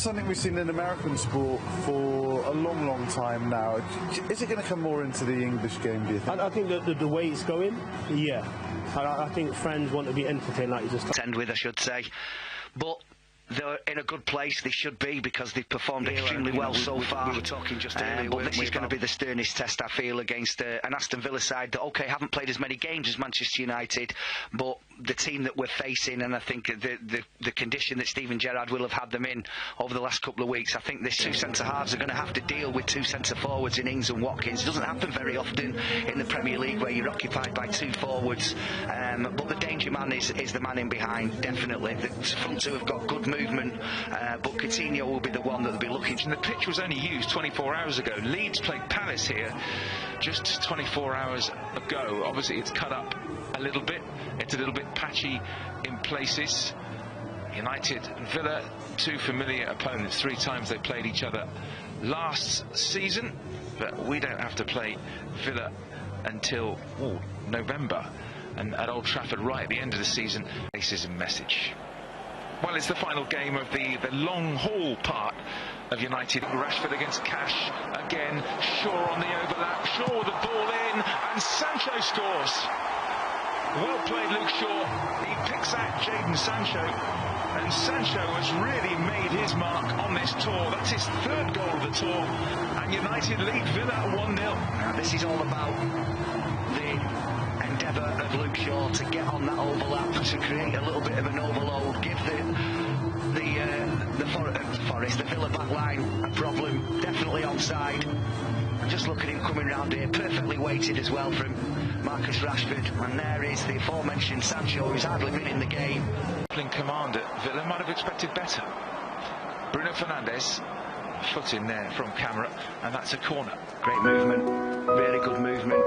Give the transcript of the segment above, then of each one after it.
something we've seen in American sport for a long, long time now. Is it going to come more into the English game, do you think? I think that the way it's going, yeah. I think fans want to be entertained, like you just... End with, I should say. But they're in a good place, they should be, because they've performed extremely well so far. We were talking just earlier, but this is going to be the sternest test, I feel, against an Aston Villa side that, OK, haven't played as many games as Manchester United, but the team that we're facing, and I think the condition that Steven Gerrard will have had them in over the last couple of weeks, I think these two centre-halves are going to have to deal with two centre-forwards in Ings and Watkins. It doesn't happen very often in the Premier League where you're occupied by two forwards, but the danger man is the man in behind, definitely. The front two have got good movement, but Coutinho will be the one that will be looking. And the pitch was only used 24 hours ago. Leeds played Palace here just 24 hours ago. Obviously it's cut up a little bit, it's a little bit patchy in places. United and Villa, two familiar opponents, 3 times they played each other last season, but we don't have to play Villa until November, and at Old Trafford right at the end of the season. Racism message. Well, it's the final game of the long haul part of United. Rashford against Cash again. Shaw on the overlap. Shaw with the ball in, and Sancho scores. Well played, Luke Shaw. He picks out Jadon Sancho, and Sancho has really made his mark on this tour. That's his 3rd goal of the tour, and United lead Villa 1-0. This is all about the endeavour of Luke Shaw to get on that overlap, to create a little bit of an overload, give the Villa back line a problem, definitely onside. Just look at him coming round here, perfectly weighted as well from Marcus Rashford, and there is the aforementioned Sancho, who's hardly been in the game. Command at Villa might have expected better. Bruno Fernandes, foot in there from camera, and that's a corner. Great movement, really good movement.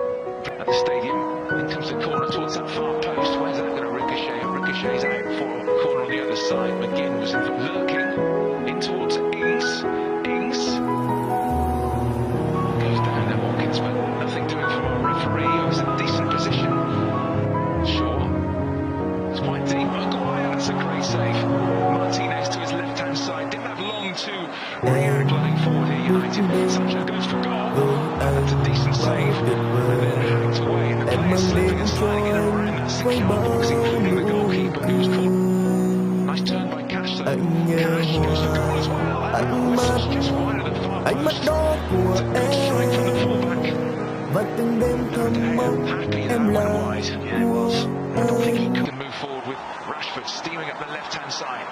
At the stadium, in comes the corner towards that far post. Where's that going to ricochet? Ricochets out for a corner on the other side. McGinn was lurking in towards Ings. Ings goes down there, Watkins, but nothing doing from our referee. It was a decent position. Shaw, it's quite deep. Maguire, that's a great save. Martinez to his left-hand side, didn't have long to react. Running forward here, United. Sancho goes for goal. That's a decent save. And then hacked away, and the players slipping and sliding in around that secure box, including the goalkeeper, who was caught. Nice turn by Cash, though. Cash goes for goal as well. And whistles just wide of the far post. It's a good strike from the fullback. Happy that went wide. Yeah, it was. I don't think he could move forward with Rashford steaming up the left-hand side.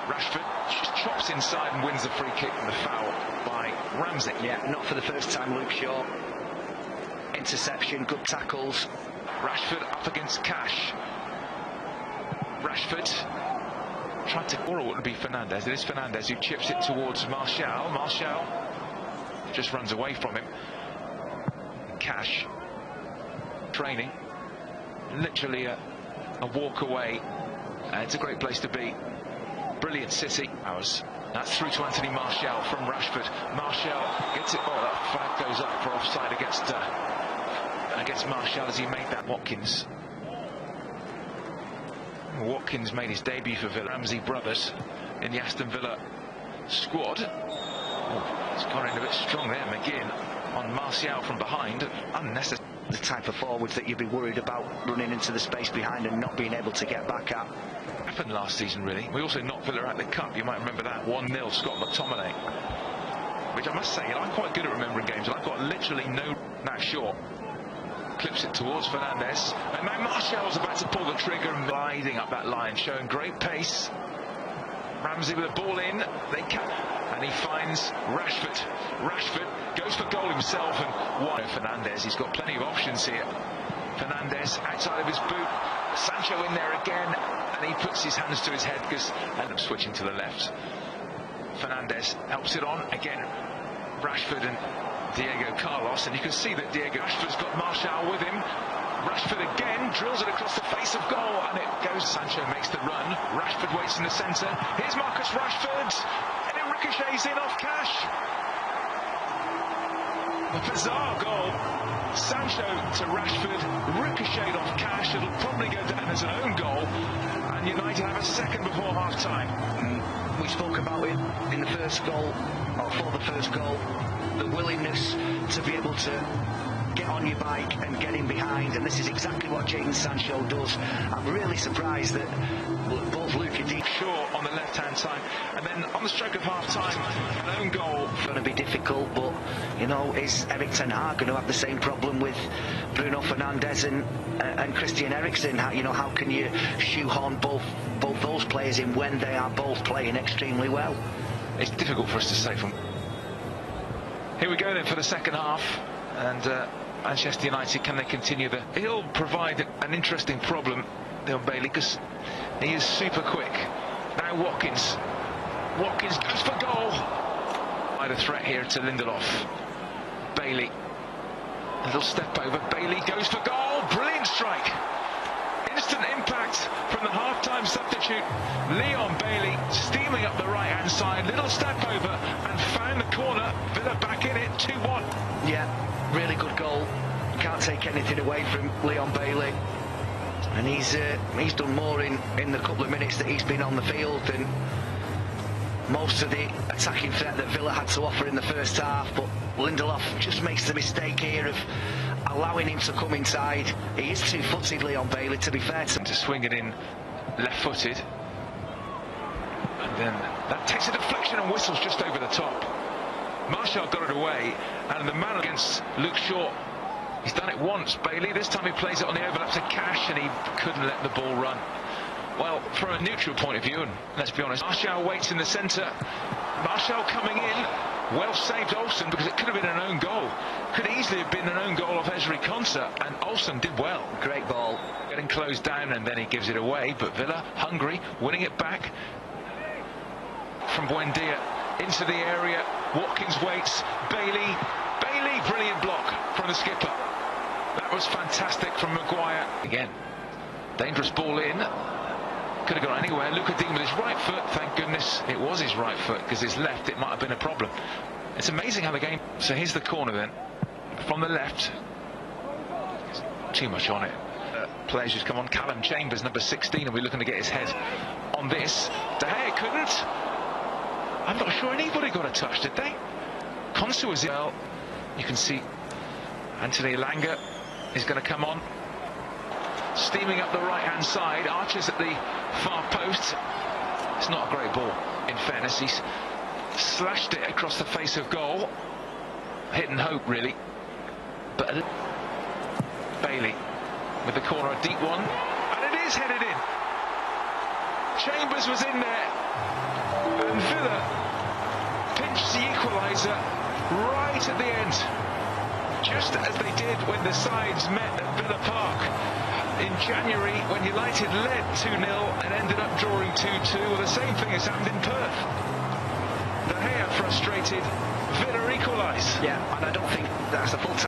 Rashford just chops inside and wins the free kick, and the foul by Ramsey. Yeah, not for the first time, Luke Shaw. Interception, good tackles. Rashford up against Cash. Rashford tried to, or it wouldn't be Fernandes. It is Fernandes who chips it towards Martial. Martial just runs away from him. Cash training, literally a walk away. It's a great place to be. Brilliant city. That's through to Anthony Martial from Rashford. Martial gets it. Oh, that flag goes up for offside against Martial as he made that. Watkins made his debut for Villa. Ramsey brothers in the Aston Villa squad. Oh, it's gone in a bit strong there. McGinn on Martial from behind. Unnecessary. The type of forwards that you'd be worried about running into the space behind and not being able to get back at. Happened last season, really. We also knocked Villa out the cup. You might remember that 1-0 Scott McTominay, which I must say, I'm quite good at remembering games, and I've got literally no. Now Shaw clips it towards Fernandes, and now Martial's about to pull the trigger and gliding up that line, showing great pace. Ramsey with the ball in, and he finds Rashford. Rashford goes for goal himself, and one. Fernandes, he's got plenty of options here. Fernandes outside of his boot, Sancho in there again, and he puts his hands to his head because ends up switching to the left. Fernandes helps it on again. Rashford and Diego Carlos, and you can see that Diego Rashford's got Martial with him. Rashford again drills it across the face of goal, and it goes. Sancho makes the run. Rashford waits in the centre. Here's Marcus Rashford, and it ricochets in off Cash. A bizarre goal. Sancho to Rashford, ricocheted off Cash. It'll probably go down as an own goal, and United have a second before half-time. We spoke about it in the first goal, or for the first goal, the willingness to be able to get on your bike and get in behind, and this is exactly what Jadon Sancho does. I'm really surprised that both Luka Di Shaw on the left-hand side, and then on the stroke of half-time, an own goal. going to be difficult, but you know, is Erik ten Hag going to have the same problem with Bruno Fernandes and Christian Eriksen? How can you shoehorn both those players in when they are both playing extremely well? It's difficult for us to say from. Here we go then for the second half, and Manchester United, can they continue the? He'll provide an interesting problem, Leon Bailey, because he is super quick. Now Watkins goes for goal. Quite a threat here to Lindelof. Bailey, a little step over. Bailey goes for goal. Brilliant strike. Instant impact from the half-time substitute. Leon Bailey steaming up the right-hand side. Little step over and found the corner. Villa back in it. 2-1. Yeah, really good goal. Can't take anything away from Leon Bailey. And he's done more in the couple of minutes that he's been on the field than most of the attacking threat that Villa had to offer in the first half. But Lindelof just makes the mistake here of allowing him to come inside. He is two-footed, Leon Bailey, to be fair to him. To swing it in left-footed, and then that takes a deflection and whistles just over the top. Martial got it away, and the man against Luke Shaw, he's done it once, Bailey. This time he plays it on the overlap to Cash, and he couldn't let the ball run. Well, from a neutral point of view, and let's be honest, Martial waits in the centre. Martial coming in. Well saved Olsen, because it could have been an own goal. Could easily have been an own goal of Ezri Konsa, and Olsen did well. Great ball. Getting closed down, and then he gives it away. But Villa, hungry, winning it back. From Buendia into the area. Watkins waits. Bailey, brilliant block from the skipper. That was fantastic from Maguire. Again, dangerous ball in. Could have gone anywhere. Luka Dean with his right foot. Thank goodness it was his right foot, because his left, it might have been a problem. It's amazing how the game. So here's the corner then, from the left. Too much on it. Players just come on. Callum Chambers, number 16, and we're looking to get his head on this. De Gea couldn't. I'm not sure anybody got a touch, did they? Konsa was in. Well, you can see Anthony Elanga is going to come on. Steaming up the right-hand side. Archer's at the far post. It's not a great ball, in fairness. He's slashed it across the face of goal. Hit and hope, really. But Bailey with the corner, a deep one. And it is headed in. Chambers was in there. And Villa pinched the equaliser right at the end. Just as they did when the sides met at Villa Park in January, when United led 2-0 and ended up drawing 2-2. Well, the same thing has happened in Perth. De Gea frustrated, Villa equalise. Yeah, and I don't think that's the full time.